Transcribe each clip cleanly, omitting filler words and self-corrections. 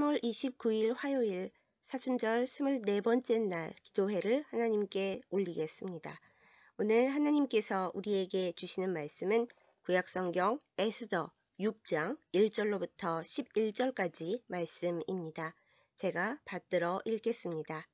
3월 29일 화요일 사순절 24번째 날 기도회를 하나님께 올리겠습니다. 오늘 하나님께서 우리에게 주시는 말씀은 구약성경 에스더 6장 1절로부터 11절까지 말씀입니다. 제가 받들어 읽겠습니다.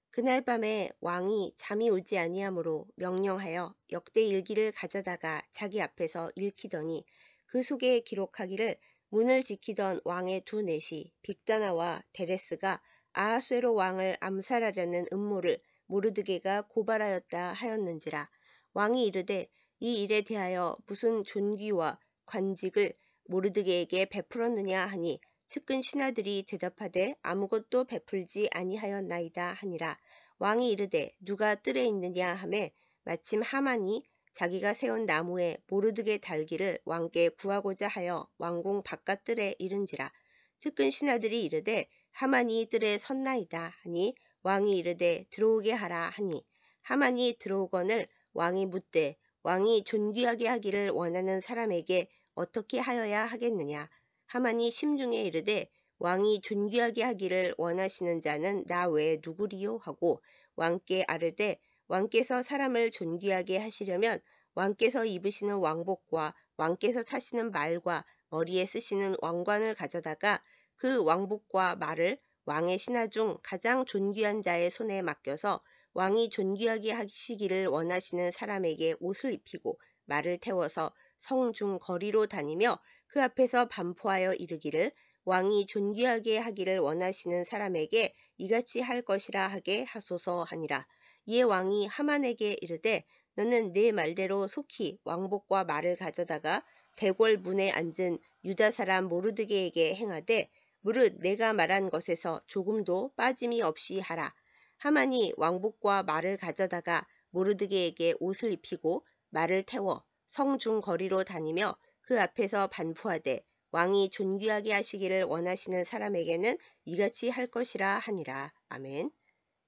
그날 밤에 왕이 잠이 오지 아니하므로 명령하여 역대 일기를 가져다가 자기 앞에서 읽히더니 그 속에 기록하기를 문을 지키던 왕의 두 내시 빅다나와 데레스가 아하수에로 왕을 암살하려는 음모를 모르드게가 고발하였다 하였는지라. 왕이 이르되 이 일에 대하여 무슨 존귀와 관직을 모르드게에게 베풀었느냐 하니 측근 신하들이 대답하되 아무것도 베풀지 아니하였나이다 하니라. 왕이 이르되 누가 뜰에 있느냐 하매 마침 하만이 자기가 세운 나무에 모르드게 달기를 왕께 구하고자 하여 왕궁 바깥뜰에 이른지라. 측근 신하들이 이르되 하만이 뜰에 섰나이다 하니 왕이 이르되 들어오게 하라 하니 하만이 들어오거늘 왕이 묻되 왕이 존귀하게 하기를 원하는 사람에게 어떻게 하여야 하겠느냐. 하만이 심중에 이르되 왕이 존귀하게 하기를 원하시는 자는 나 외에 누구리요 하고 왕께 아뢰되 왕께서 사람을 존귀하게 하시려면 왕께서 입으시는 왕복과 왕께서 타시는 말과 머리에 쓰시는 왕관을 가져다가 그 왕복과 말을 왕의 신하 중 가장 존귀한 자의 손에 맡겨서 왕이 존귀하게 하시기를 원하시는 사람에게 옷을 입히고 말을 태워서 성중 거리로 다니며 그 앞에서 반포하여 이르기를 왕이 존귀하게 하기를 원하시는 사람에게 이같이 할 것이라 하게 하소서 하니라. 이에 왕이 하만에게 이르되 너는 네 말대로 속히 왕복과 말을 가져다가 대궐 문에 앉은 유다 사람 모르드게에게 행하되 무릇 내가 말한 것에서 조금도 빠짐이 없이 하라. 하만이 왕복과 말을 가져다가 모르드게에게 옷을 입히고 말을 태워 성중 거리로 다니며 그 앞에서 반포하되 왕이 존귀하게 하시기를 원하시는 사람에게는 이같이 할 것이라 하니라. 아멘.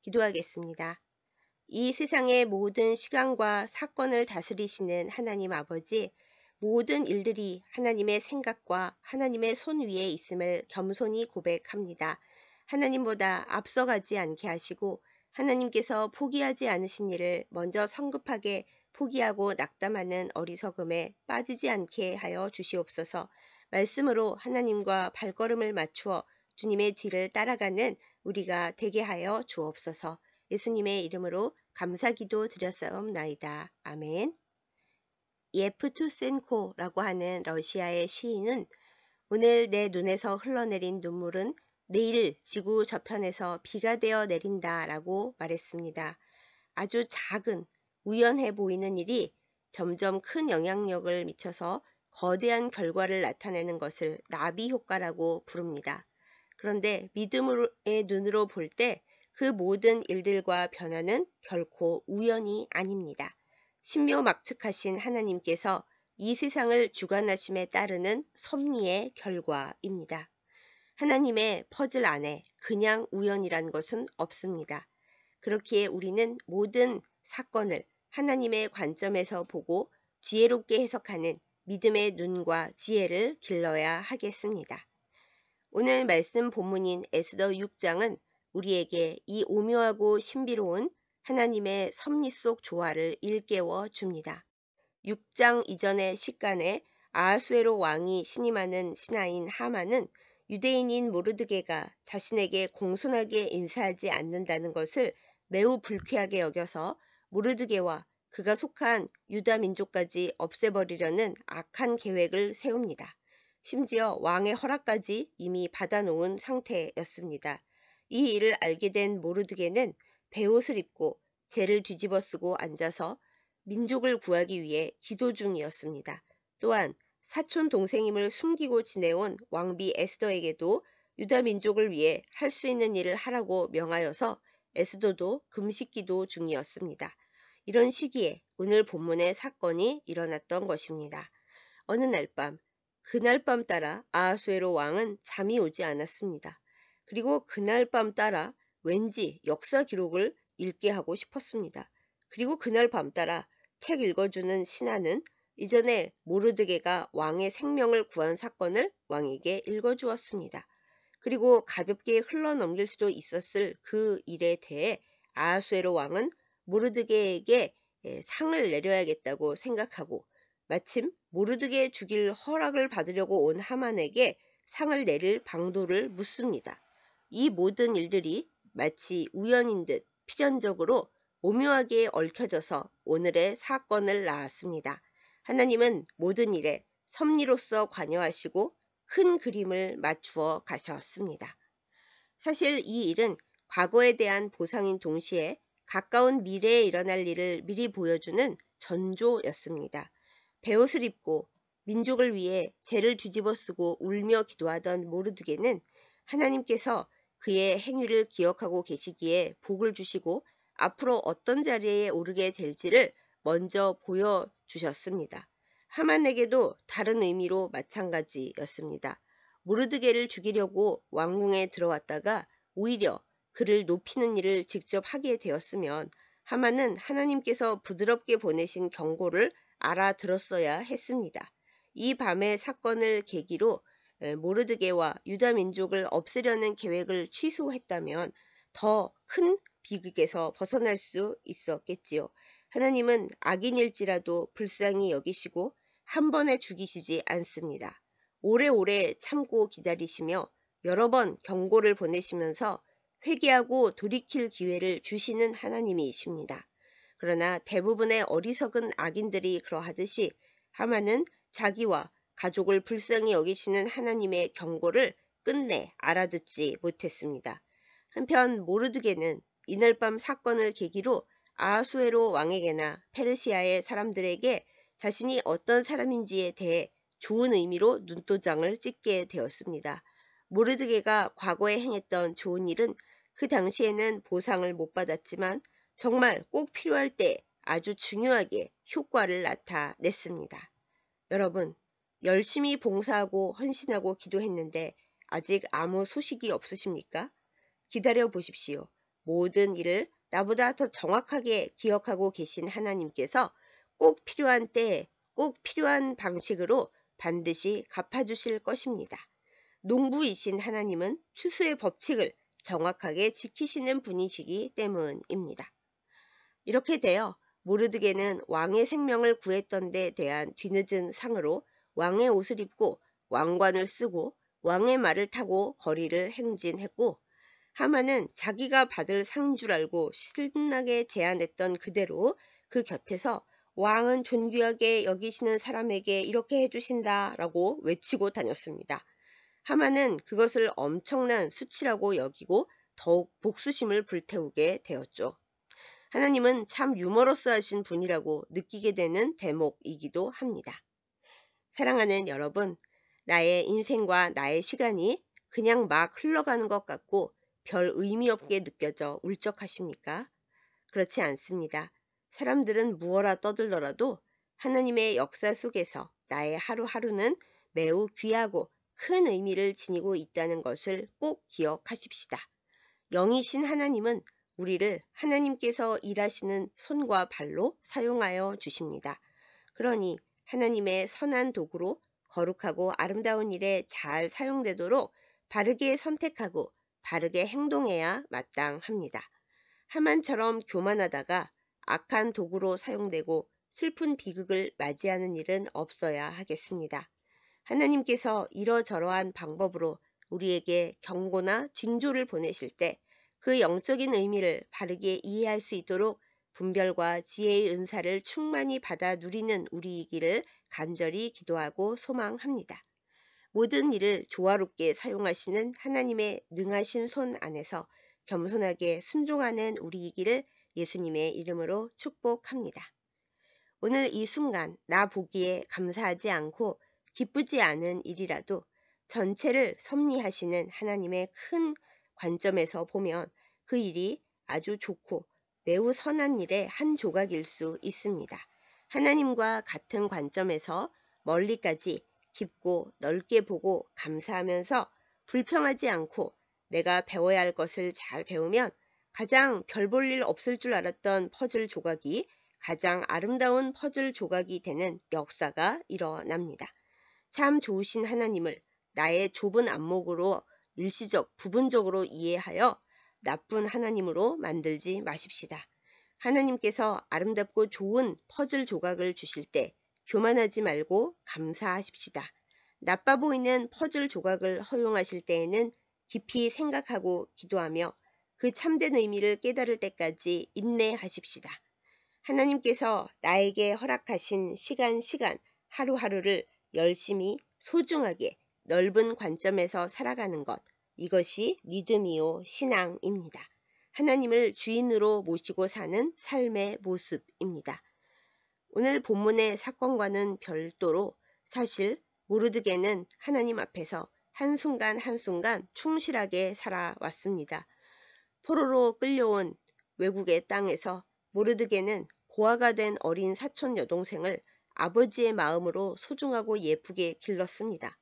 기도하겠습니다. 이 세상의 모든 시간과 사건을 다스리시는 하나님 아버지, 모든 일들이 하나님의 생각과 하나님의 손 위에 있음을 겸손히 고백합니다. 하나님보다 앞서가지 않게 하시고 하나님께서 포기하지 않으신 일을 먼저 성급하게 포기하고 낙담하는 어리석음에 빠지지 않게 하여 주시옵소서. 말씀으로 하나님과 발걸음을 맞추어 주님의 뒤를 따라가는 우리가 되게 하여 주옵소서. 예수님의 이름으로 감사기도 드렸사옵나이다. 아멘. 예프투센코라고 하는 러시아의 시인은 오늘 내 눈에서 흘러내린 눈물은 내일 지구 저편에서 비가 되어 내린다 라고 말했습니다. 아주 작은 우연해 보이는 일이 점점 큰 영향력을 미쳐서 거대한 결과를 나타내는 것을 나비 효과라고 부릅니다. 그런데 믿음의 눈으로 볼 때 그 모든 일들과 변화는 결코 우연이 아닙니다. 신묘막측하신 하나님께서 이 세상을 주관하심에 따르는 섭리의 결과입니다. 하나님의 퍼즐 안에 그냥 우연이란 것은 없습니다. 그렇기에 우리는 모든 사건을 하나님의 관점에서 보고 지혜롭게 해석하는 믿음의 눈과 지혜를 길러야 하겠습니다. 오늘 말씀 본문인 에스더 6장은 우리에게 이 오묘하고 신비로운 하나님의 섭리 속 조화를 일깨워 줍니다. 6장 이전의 시간에 아하수에로 왕이 신임하는 신하인 하만은 유대인인 모르드게가 자신에게 공손하게 인사하지 않는다는 것을 매우 불쾌하게 여겨서 모르드게와 그가 속한 유다 민족까지 없애버리려는 악한 계획을 세웁니다. 심지어 왕의 허락까지 이미 받아놓은 상태였습니다. 이 일을 알게 된 모르드게는 베옷을 입고 재를 뒤집어 쓰고 앉아서 민족을 구하기 위해 기도 중이었습니다. 또한 사촌 동생임을 숨기고 지내온 왕비 에스더에게도 유다 민족을 위해 할 수 있는 일을 하라고 명하여서 에스더도 금식기도 중이었습니다. 이런 시기에 오늘 본문의 사건이 일어났던 것입니다. 어느 날 밤, 그날 밤 따라 아하수에로 왕은 잠이 오지 않았습니다. 그리고 그날 밤 따라 왠지 역사 기록을 읽게 하고 싶었습니다. 그리고 그날 밤 따라 책 읽어주는 신하는 이전에 모르드게가 왕의 생명을 구한 사건을 왕에게 읽어주었습니다. 그리고 가볍게 흘러넘길 수도 있었을 그 일에 대해 아하수에로 왕은 모르드게에게 상을 내려야겠다고 생각하고 마침 모르드게 죽일 허락을 받으려고 온 하만에게 상을 내릴 방도를 묻습니다. 이 모든 일들이 마치 우연인 듯 필연적으로 오묘하게 얽혀져서 오늘의 사건을 낳았습니다. 하나님은 모든 일에 섭리로서 관여하시고 큰 그림을 맞추어 가셨습니다. 사실 이 일은 과거에 대한 보상인 동시에 가까운 미래에 일어날 일을 미리 보여주는 전조였습니다. 베옷을 입고 민족을 위해 죄를 뒤집어 쓰고 울며 기도하던 모르드게는 하나님께서 그의 행위를 기억하고 계시기에 복을 주시고 앞으로 어떤 자리에 오르게 될지를 먼저 보여주셨습니다. 하만에게도 다른 의미로 마찬가지였습니다. 모르드게를 죽이려고 왕궁에 들어왔다가 오히려 그를 높이는 일을 직접 하게 되었으면 하만은 하나님께서 부드럽게 보내신 경고를 알아들었어야 했습니다. 이 밤의 사건을 계기로 모르드게와 유다 민족을 없애려는 계획을 취소했다면 더 큰 비극에서 벗어날 수 있었겠지요. 하나님은 악인일지라도 불쌍히 여기시고 한 번에 죽이시지 않습니다. 오래오래 참고 기다리시며 여러 번 경고를 보내시면서 회개하고 돌이킬 기회를 주시는 하나님이십니다. 그러나 대부분의 어리석은 악인들이 그러하듯이 하만은 자기와 가족을 불쌍히 여기시는 하나님의 경고를 끝내 알아듣지 못했습니다. 한편 모르드게는 이날 밤 사건을 계기로 아하수에로 왕에게나 페르시아의 사람들에게 자신이 어떤 사람인지에 대해 좋은 의미로 눈도장을 찍게 되었습니다. 모르드게가 과거에 행했던 좋은 일은 그 당시에는 보상을 못 받았지만 정말 꼭 필요할 때 아주 중요하게 효과를 나타냈습니다. 여러분, 열심히 봉사하고 헌신하고 기도했는데 아직 아무 소식이 없으십니까? 기다려 보십시오. 모든 일을 나보다 더 정확하게 기억하고 계신 하나님께서 꼭 필요한 때에 꼭 필요한 방식으로 반드시 갚아주실 것입니다. 농부이신 하나님은 추수의 법칙을 정확하게 지키시는 분이시기 때문입니다. 이렇게 되어 모르드게는 왕의 생명을 구했던 데 대한 뒤늦은 상으로 왕의 옷을 입고 왕관을 쓰고 왕의 말을 타고 거리를 행진했고 하만은 자기가 받을 상인 줄 알고 신나게 제안했던 그대로 그 곁에서 왕은 존귀하게 여기시는 사람에게 이렇게 해주신다 라고 외치고 다녔습니다. 하만은 그것을 엄청난 수치라고 여기고 더욱 복수심을 불태우게 되었죠. 하나님은 참 유머러스하신 분이라고 느끼게 되는 대목이기도 합니다. 사랑하는 여러분, 나의 인생과 나의 시간이 그냥 막 흘러가는 것 같고 별 의미 없게 느껴져 울적하십니까? 그렇지 않습니다. 사람들은 무어라 떠들더라도 하나님의 역사 속에서 나의 하루하루는 매우 귀하고 큰 의미를 지니고 있다는 것을 꼭 기억하십시다. 영이신 하나님은 우리를 하나님께서 일하시는 손과 발로 사용하여 주십니다. 그러니 하나님의 선한 도구로 거룩하고 아름다운 일에 잘 사용되도록 바르게 선택하고 바르게 행동해야 마땅합니다. 하만처럼 교만하다가 악한 도구로 사용되고 슬픈 비극을 맞이하는 일은 없어야 하겠습니다. 하나님께서 이러저러한 방법으로 우리에게 경고나 징조를 보내실 때 그 영적인 의미를 바르게 이해할 수 있도록 분별과 지혜의 은사를 충만히 받아 누리는 우리이기를 간절히 기도하고 소망합니다. 모든 일을 조화롭게 사용하시는 하나님의 능하신 손 안에서 겸손하게 순종하는 우리이기를 예수님의 이름으로 축복합니다. 오늘 이 순간 나 보기에 감사하지 않고 기쁘지 않은 일이라도 전체를 섭리하시는 하나님의 큰 관점에서 보면 그 일이 아주 좋고 매우 선한 일의 한 조각일 수 있습니다. 하나님과 같은 관점에서 멀리까지 깊고 넓게 보고 감사하면서 불평하지 않고 내가 배워야 할 것을 잘 배우면 가장 별 볼 일 없을 줄 알았던 퍼즐 조각이 가장 아름다운 퍼즐 조각이 되는 역사가 일어납니다. 참 좋으신 하나님을 나의 좁은 안목으로 일시적, 부분적으로 이해하여 나쁜 하나님으로 만들지 마십시다. 하나님께서 아름답고 좋은 퍼즐 조각을 주실 때 교만하지 말고 감사하십시다. 나빠 보이는 퍼즐 조각을 허용하실 때에는 깊이 생각하고 기도하며 그 참된 의미를 깨달을 때까지 인내하십시다. 하나님께서 나에게 허락하신 시간 하루하루를 열심히 소중하게 넓은 관점에서 살아가는 것, 이것이 믿음이요 신앙입니다. 하나님을 주인으로 모시고 사는 삶의 모습입니다. 오늘 본문의 사건과는 별도로 사실 모르드게는 하나님 앞에서 한순간 한순간 충실하게 살아왔습니다. 포로로 끌려온 외국의 땅에서 모르드게는 고아가 된 어린 사촌 여동생을 아버지의 마음으로 소중하고 예쁘게 길렀습니다.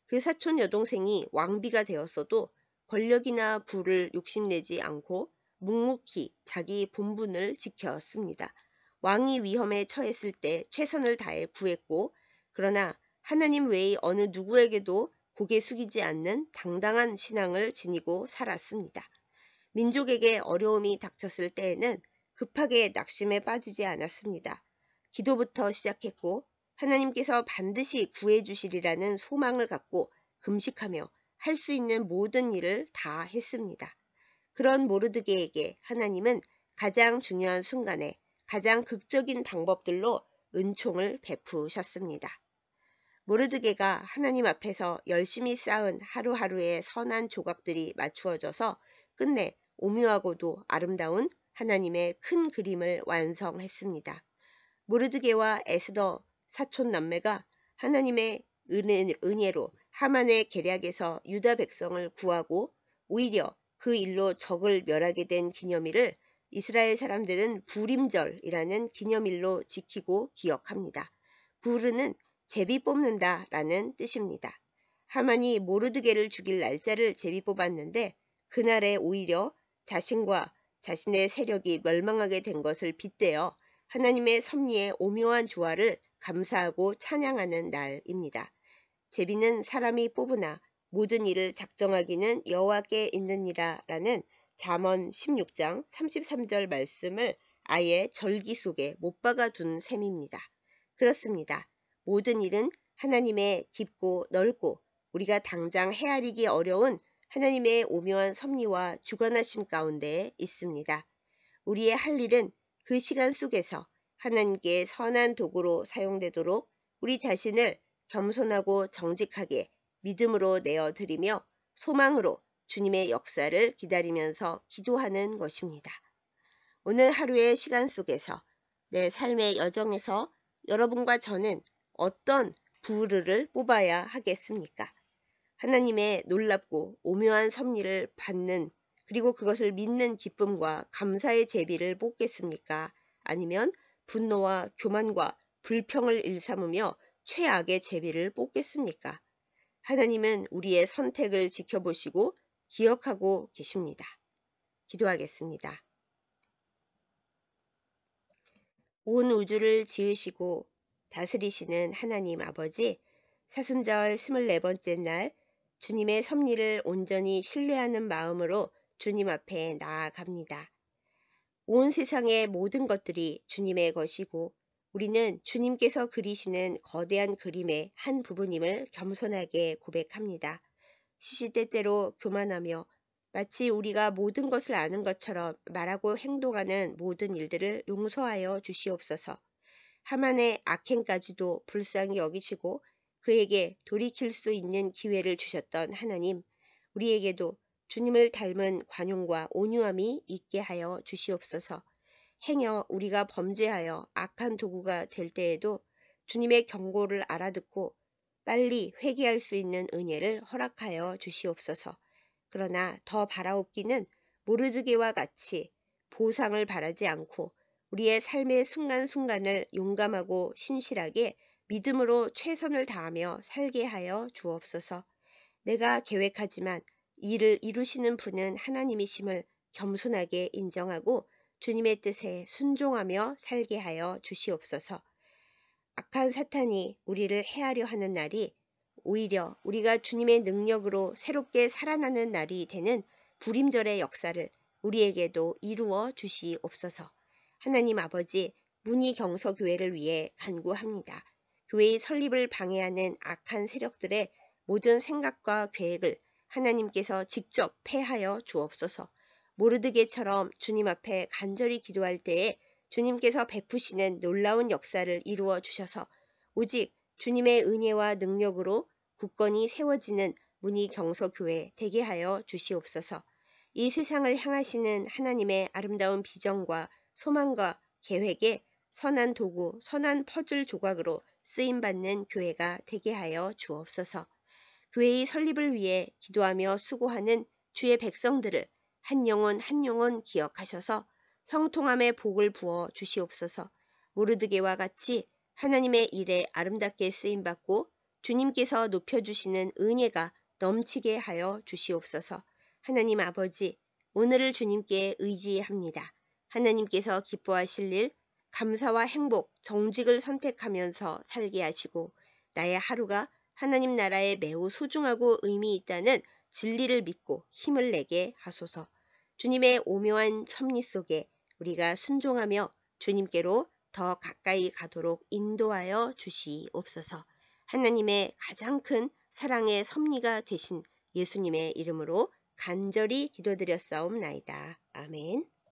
그 사촌 여동생이 왕비가 되었어도 권력이나 부를 욕심내지 않고 묵묵히 자기 본분을 지켰습니다. 왕이 위험에 처했을 때 최선을 다해 구했고, 그러나 하나님 외의 어느 누구에게도 고개 숙이지 않는 당당한 신앙을 지니고 살았습니다. 민족에게 어려움이 닥쳤을 때에는 급하게 낙심에 빠지지 않았습니다. 기도부터 시작했고 하나님께서 반드시 구해주시리라는 소망을 갖고 금식하며 할 수 있는 모든 일을 다 했습니다. 그런 모르드게에게 하나님은 가장 중요한 순간에 가장 극적인 방법들로 은총을 베푸셨습니다. 모르드게가 하나님 앞에서 열심히 쌓은 하루하루의 선한 조각들이 맞추어져서 끝내 오묘하고도 아름다운 하나님의 큰 그림을 완성했습니다. 모르드게와 에스더 사촌 남매가 하나님의 은혜로 하만의 계략에서 유다 백성을 구하고 오히려 그 일로 적을 멸하게 된 기념일을 이스라엘 사람들은 부림절이라는 기념일로 지키고 기억합니다. 부르는 제비 뽑는다 라는 뜻입니다. 하만이 모르드게를 죽일 날짜를 제비 뽑았는데 그날에 오히려 자신과 자신의 세력이 멸망하게 된 것을 빗대어 하나님의 섭리의 오묘한 조화를 감사하고 찬양하는 날입니다. 제비는 사람이 뽑으나 모든 일을 작정하기는 여호와께 있느니라 라는 잠언 16장 33절 말씀을 아예 절기 속에 못 박아둔 셈입니다. 그렇습니다. 모든 일은 하나님의 깊고 넓고 우리가 당장 헤아리기 어려운 하나님의 오묘한 섭리와 주관하심 가운데 있습니다. 우리의 할 일은 그 시간 속에서 하나님께 선한 도구로 사용되도록 우리 자신을 겸손하고 정직하게 믿음으로 내어드리며 소망으로 주님의 역사를 기다리면서 기도하는 것입니다. 오늘 하루의 시간 속에서 내 삶의 여정에서 여러분과 저는 어떤 부르를 뽑아야 하겠습니까? 하나님의 놀랍고 오묘한 섭리를 받는 그리고 그것을 믿는 기쁨과 감사의 제비를 뽑겠습니까? 아니면 분노와 교만과 불평을 일삼으며 최악의 제비를 뽑겠습니까? 하나님은 우리의 선택을 지켜보시고 기억하고 계십니다. 기도하겠습니다. 온 우주를 지으시고 다스리시는 하나님 아버지, 사순절 24번째 날 주님의 섭리를 온전히 신뢰하는 마음으로 주님 앞에 나아갑니다. 온 세상의 모든 것들이 주님의 것이고 우리는 주님께서 그리시는 거대한 그림의 한 부분임을 겸손하게 고백합니다. 시시때때로 교만하며 마치 우리가 모든 것을 아는 것처럼 말하고 행동하는 모든 일들을 용서하여 주시옵소서. 하만의 악행까지도 불쌍히 여기시고 그에게 돌이킬 수 있는 기회를 주셨던 하나님, 우리에게도 주님을 닮은 관용과 온유함이 있게 하여 주시옵소서. 행여 우리가 범죄하여 악한 도구가 될 때에도 주님의 경고를 알아듣고 빨리 회개할 수 있는 은혜를 허락하여 주시옵소서. 그러나 더 바라옵기는 모르드게와 같이 보상을 바라지 않고 우리의 삶의 순간순간을 용감하고 신실하게 믿음으로 최선을 다하며 살게 하여 주옵소서. 내가 계획하지만 이를 이루시는 분은 하나님이심을 겸손하게 인정하고 주님의 뜻에 순종하며 살게 하여 주시옵소서. 악한 사탄이 우리를 해하려 하는 날이 오히려 우리가 주님의 능력으로 새롭게 살아나는 날이 되는 불임절의 역사를 우리에게도 이루어 주시옵소서. 하나님 아버지, 문희경서교회를 위해 간구합니다. 교회의 설립을 방해하는 악한 세력들의 모든 생각과 계획을 하나님께서 직접 패하여 주옵소서. 모르드게처럼 주님 앞에 간절히 기도할 때에 주님께서 베푸시는 놀라운 역사를 이루어 주셔서 오직 주님의 은혜와 능력으로 굳건히 세워지는 문희경서교회 되게 하여 주시옵소서. 이 세상을 향하시는 하나님의 아름다운 비전과 소망과 계획에 선한 도구, 선한 퍼즐 조각으로 쓰임받는 교회가 되게 하여 주옵소서. 교회의 설립을 위해 기도하며 수고하는 주의 백성들을 한 영혼 한 영혼 기억하셔서 형통함의 복을 부어 주시옵소서. 모르드게와 같이 하나님의 일에 아름답게 쓰임받고 주님께서 높여주시는 은혜가 넘치게 하여 주시옵소서. 하나님 아버지, 오늘을 주님께 의지합니다. 하나님께서 기뻐하실 일, 감사와 행복, 정직을 선택하면서 살게 하시고 나의 하루가 하나님 나라에 매우 소중하고 의미 있다는 진리를 믿고 힘을 내게 하소서. 주님의 오묘한 섭리 속에 우리가 순종하며 주님께로 더 가까이 가도록 인도하여 주시옵소서. 하나님의 가장 큰 사랑의 섭리가 되신 예수님의 이름으로 간절히 기도드렸사옵나이다. 아멘.